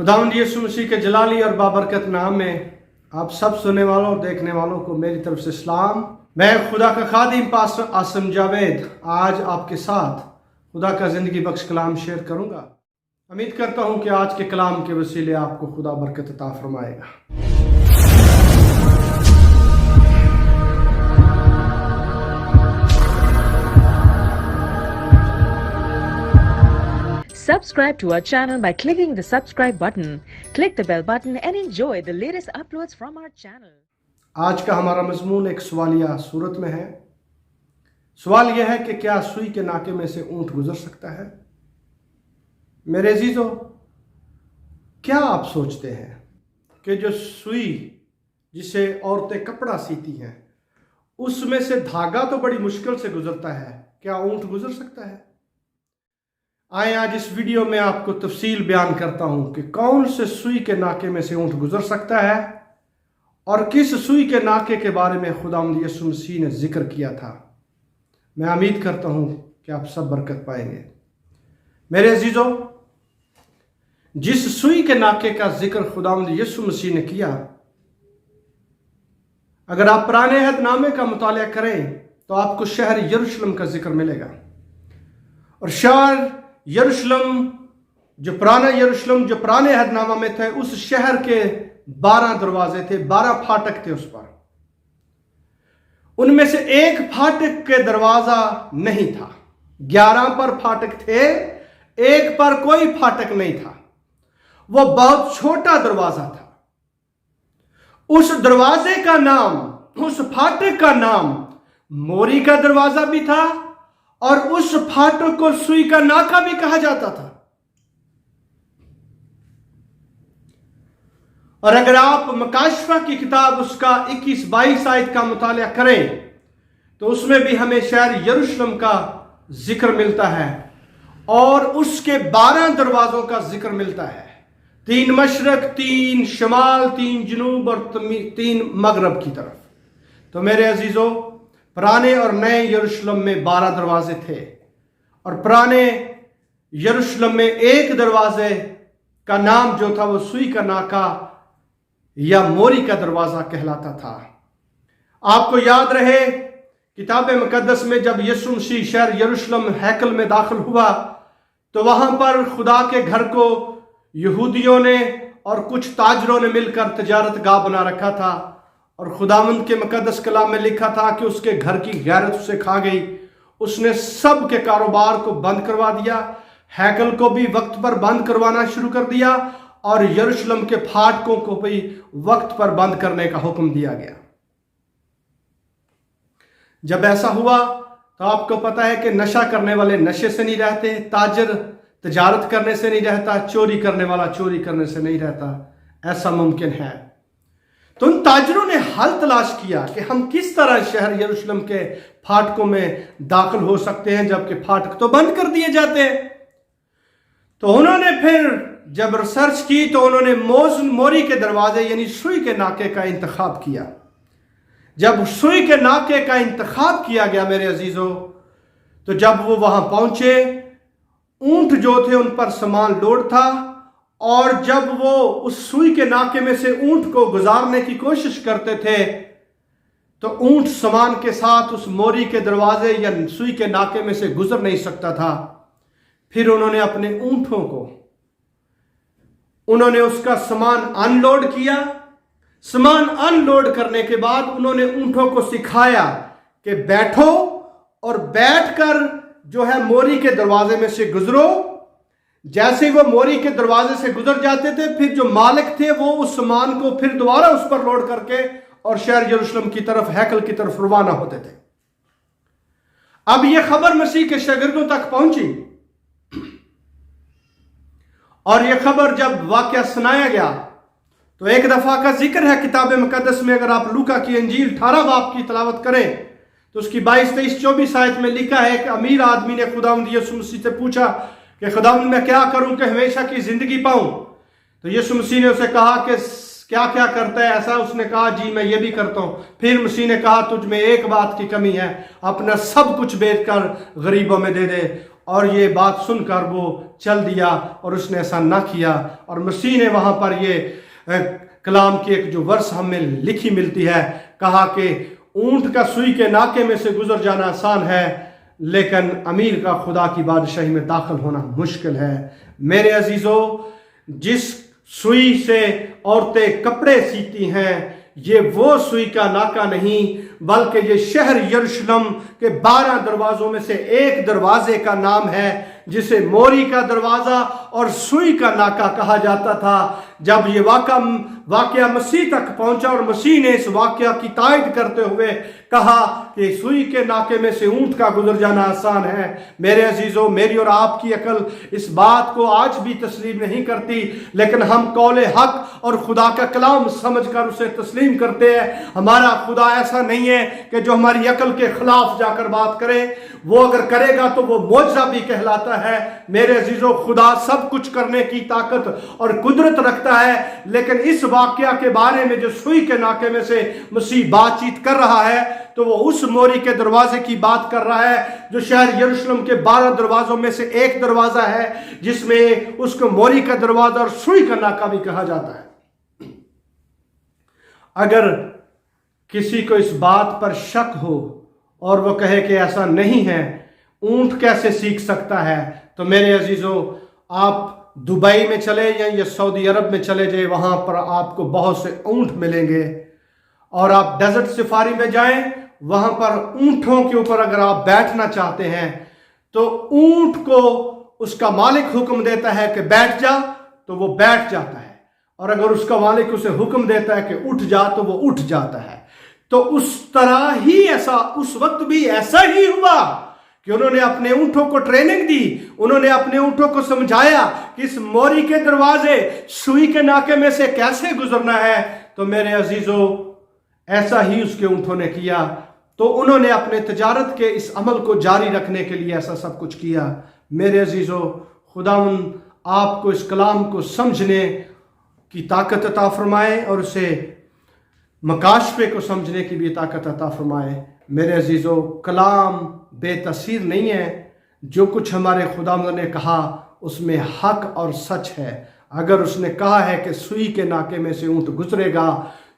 खुदावंद यीशु मसीह के जलाली और बाबरकत नाम में आप सब सुनने वालों और देखने वालों को मेरी तरफ से सलाम। मैं खुदा का खादिम पास्टर आसिम जावेद आज आपके साथ खुदा का ज़िंदगी बख्श कलाम शेयर करूंगा। उम्मीद करता हूं कि आज के कलाम के वसीले आपको खुदा बरकत अता फरमाएगा। Subscribe to our channel by clicking the subscribe button. Click the bell button and enjoy the latest uploads from our channel. आज का हमारा मजमून एक सवालिया सूरत में है। सवाल यह है कि क्या सुई के नाके में से ऊंट गुजर सकता है? मेरे अजीजों, क्या आप सोचते हैं कि जो सुई जिसे औरतें कपड़ा सीती हैं उसमें से धागा तो बड़ी मुश्किल से गुजरता है, क्या ऊंट गुजर सकता है? आए आज इस वीडियो में आपको तफसील बयान करता हूं कि कौन से सुई के नाके में से ऊंट गुजर सकता है और किस सुई के नाके के बारे में खुदावंद यीशु मसीह ने जिक्र किया था। मैं उम्मीद करता हूं कि आप सब बरकत पाएंगे। मेरे अजीजों, जिस सुई के नाके का जिक्र खुदावंद यीशु मसीह ने किया, अगर आप पुराने अहदनामे का मुतालिया करें तो आपको शहर यरूशलेम का जिक्र मिलेगा। और शहर यरूशलेम जो पुराने अहदनामा में थे, उस शहर के 12 दरवाजे थे, 12 फाटक थे उस पर। उनमें से एक फाटक के दरवाजा नहीं था। 11 पर फाटक थे, एक पर कोई फाटक नहीं था। वो बहुत छोटा दरवाजा था। उस दरवाजे का नाम, उस फाटक का नाम मोरी का दरवाजा भी था और उस फाटक को सुई का नाका भी कहा जाता था। और अगर आप मकाशफा की किताब उसका 21-22 आयत का मुतालिया करें तो उसमें भी हमें शहर यरूशलेम का जिक्र मिलता है और उसके 12 दरवाजों का जिक्र मिलता है। 3 मशरक, 3 शमाल, 3 जनूब और 3 मगरब की तरफ। तो मेरे अजीजों, पुराने और नए यरूशलेम में 12 दरवाजे थे और पुराने यरूशलेम में एक दरवाजे का नाम जो था वो सुई का नाका या मोरी का दरवाजा कहलाता था। आपको याद रहे किताब मुकद्दस में जब यीशु मसीह शहर यरूशलेम हैकल में दाखिल हुआ तो वहां पर खुदा के घर को यहूदियों ने और कुछ ताजरों ने मिलकर तजारत गाह बना रखा था और खुदावंद के मुकद्दस कलाम में लिखा था कि उसके घर की गैरत उसे खा गई। उसने सब के कारोबार को बंद करवा दिया, हैकल को भी वक्त पर बंद करवाना शुरू कर दिया और यरूशलेम के फाटकों को भी वक्त पर बंद करने का हुक्म दिया गया। जब ऐसा हुआ तो आपको पता है कि नशा करने वाले नशे से नहीं रहते, ताजर तजारत करने से नहीं रहता, चोरी करने वाला चोरी करने से नहीं रहता। ऐसा मुमकिन है। तो उन ताजरों ने हल तलाश किया कि हम किस तरह शहर यरूशलेम के फाटकों में दाखिल हो सकते हैं जबकि फाटक तो बंद कर दिए जाते हैं। तो उन्होंने फिर जब रिसर्च की तो उन्होंने मोरी के दरवाजे यानी सुई के नाके का इंतखाब किया। जब सुई के नाके का इंतखाब किया गया मेरे अजीजों, तो जब वो वहां पहुंचे, ऊंट जो थे उन पर सामान लोड था और जब वो उस सुई के नाके में से ऊंट को गुजारने की कोशिश करते थे तो ऊंट सामान के साथ उस मोरी के दरवाजे या सुई के नाके में से गुजर नहीं सकता था। फिर उन्होंने अपने ऊंटों को, उन्होंने उसका सामान अनलोड किया। सामान अनलोड करने के बाद उन्होंने ऊंटों को सिखाया कि बैठो और बैठकर जो है मोरी के दरवाजे में से गुजरो। जैसे ही वो मोरी के दरवाजे से गुजर जाते थे, फिर जो मालिक थे वो उस सामान को फिर दोबारा उस पर लोड करके और शहर यरूशलेम की तरफ, हैकल की तरफ रवाना होते थे। अब यह खबर मसीह के शागिर्दों तक पहुंची और यह खबर जब वाकया सुनाया गया तो एक दफा का जिक्र है किताब मुकद्दस में। अगर आप लूका की इंजील 18 बाब की तलावत करें तो उसकी 22, 23, 24 आयत में लिखा है कि अमीर आदमी ने खुदावंद यीशु मसीह से पूछा कि खुदावंद मैं क्या करूं कि हमेशा की जिंदगी पाऊं। तो यीशु मसीह ने उसे कहा कि क्या क्या करता है ऐसा? उसने कहा जी मैं ये भी करता हूं। फिर मसीह ने कहा तुझ में एक बात की कमी है, अपना सब कुछ बेचकर गरीबों में दे दे اور یہ بات سن کر وہ چل دیا اور اس نے ایسا نہ کیا. اور مسیح نے وہاں پر یہ کلام کی ایک جو ورس ہمیں لکھی ملتی ہے، کہا کہ اونٹ کا سوئی کے ناکے میں سے گزر جانا آسان ہے، لیکن امیر کا خدا کی بادشاہی میں داخل ہونا مشکل ہے. میرے عزیزو، جس سوئی سے عورتیں کپڑے سیتی ہیں، یہ وہ سوئی کا ناکا نہیں، بلکہ یہ شہر یروشلم کے 12 دروازوں میں سے ایک دروازے کا نام ہے، جسے موری کا دروازہ اور سوئی کا ناکا کہا جاتا تھا. جب یہ واقعہ مسیح تک پہنچا اور مسیح نے اس واقعہ کی تائید کرتے ہوئے کہا کہ سوئی کے ناکے میں سے اونٹ کا گزر جانا آسان ہے، میرے عزیزو، میری اور آپ کی عقل اس بات کو آج بھی تسلیم نہیں کرتی، لیکن ہم قول حق اور خدا کا کلام سمجھ کر اسے تسلیم کرتے ہیں. ہمارا خدا ایسا نہیں ہے کہ جو ہماری عقل کے خلاف جا کر بات کرے. وہ اگر کرے گا تو وہ معجزہ بھی کہلاتا ہے. میرے عزیزو، خدا سب کچھ کرنے کی طاقت اور قدرت رکھتا ہے، لیکن اس واقعہ کے بارے میں جو سوئی کے ناکے میں سے مسیح بات چیت کر رہا ہے تو وہ اس موری کے دروازے کی بات کر رہا ہے جو شہر یروشلم کے 12 دروازوں میں سے ایک دروازہ ہے، جس میں اس کو موری کا دروازہ اور سوئی کا ناکا بھی کہا جاتا ہے. اگر کسی کو اس بات پر شک ہو اور وہ کہے کہ ایسا نہیں ہے، اونٹ کیسے سیکھ سکتا ہے، تو میرے عزیزو، آپ دبئی میں چلے جائیں یا سعودی عرب میں چلے جائیں، وہاں پر آپ کو بہت سے اونٹ ملیں گے. اور آپ ڈیزرٹ سفاری میں جائیں، وہاں پر اونٹوں کے اوپر اگر آپ بیٹھنا چاہتے ہیں تو اونٹ کو اس کا مالک حکم دیتا ہے کہ بیٹھ جا تو وہ بیٹھ جاتا ہے، اور اگر اس کا مالک اسے حکم دیتا ہے کہ اٹھ جا تو وہ اٹھ جاتا ہے. تو اس طرح ہی اس وقت بھی ایسا ہی ہوا کہ انہوں نے اپنے اونٹوں کو ٹریننگ دی، انہوں نے اپنے اونٹوں کو سمجھایا کہ اس موری کے دروازے سوئی کے ناکے میں سے کیسے گزرنا ہے. تو میرے عزیزو، ایسا ہی اس کے اونٹوں نے کیا. تو انہوں نے اپنے تجارت کے اس عمل کو جاری رکھنے کے لیے ایسا سب کچھ کیا. میرے عزیزو، خداوند آپ کو اس کلام کو سمجھنے کی طاقت عطا فرمائے اور اسے مکاشفے کو سمجھنے کی بھی طاقت عطا فرمائے. میرے عزیزو، کلام بے تاثیر نہیں ہے. جو کچھ ہمارے خداوند نے کہا اس میں حق اور سچ ہے. اگر اس نے کہا ہے کہ سوئی کے ناکے میں سے اونٹ گزرے گا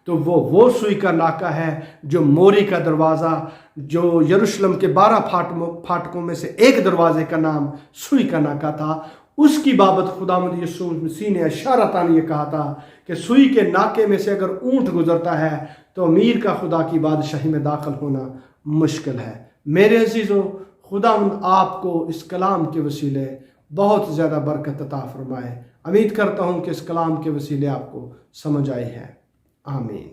تو وہ سوئی کا ناکا ہے جو موری کا دروازہ، جو یروشلم کے 12 پھاٹکوں میں سے ایک دروازے کا نام سوئی کا ناکا تھا. اس کی بابت خداوند یسوع مسیح نے اشارتاً یہ کہا تھا کہ سوئی کے ناکے میں سے اگر اونٹ گزرتا ہے تو امیر کا خدا کی بادشاہی میں داخل ہونا مشکل ہے. میرے عزیزو، خداوند آپ کو اس کلام کے وسیلے بہت زیادہ برکت عطا فرمائے. امید کرتا ہوں کہ اس کلام کے وسیلے آپ کو سمجھ آئی ہے. آمین.